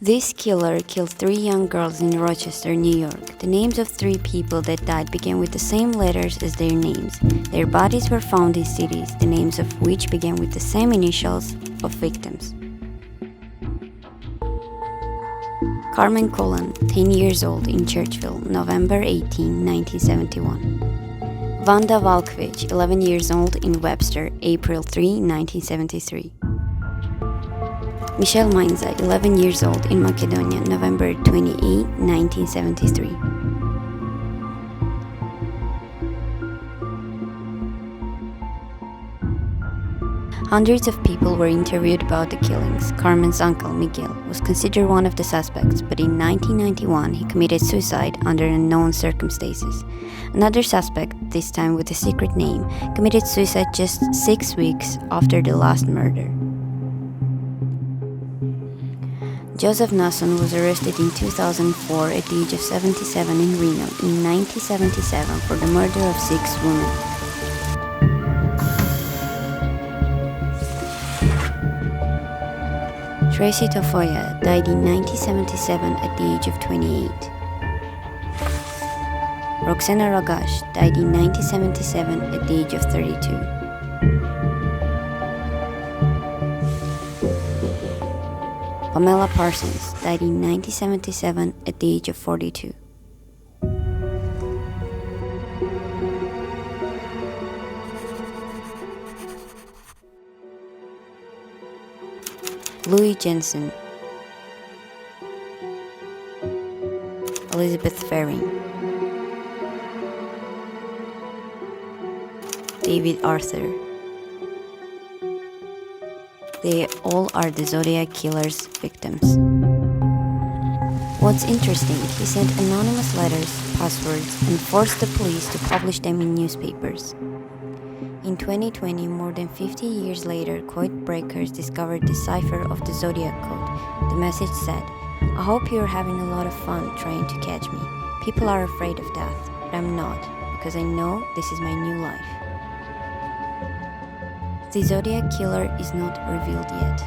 This killer killed 3 young girls in Rochester, New York. The names of 3 people that died began with the same letters as their names. Their bodies were found in cities, the names of which began with the same initials of victims. Carmen Cullen, 10 years old, in Churchville, November 18, 1971. Wanda Valkovich, 11 years old, in Webster, April 3, 1973. Michelle Mainza, 11 years old, in Macedonia, November 28, 1973. Hundreds of people were interviewed about the killings. Carmen's uncle, Miguel, was considered one of the suspects, but in 1991 he committed suicide under unknown circumstances. Another suspect, this time with a secret name, committed suicide just 6 weeks after the last murder. Joseph Nasson was arrested in 2004 at the age of 77 in Reno in 1977 for the murder of 6 women. Tracy Tafoya died in 1977 at the age of 28. Roxana Ragash died in 1977 at the age of 32. Pamela Parsons died in 1977 at the age of 42. Louis Jensen, Elizabeth Faring, David Arthur. They all are the Zodiac Killer's victims. What's interesting, he sent anonymous letters, passwords, and forced the police to publish them in newspapers. In 2020, more than 50 years later, code breakers discovered the cipher of the Zodiac Code. The message said, "I hope you're having a lot of fun trying to catch me. People are afraid of death, but I'm not, because I know this is my new life." The Zodiac Killer is not revealed yet.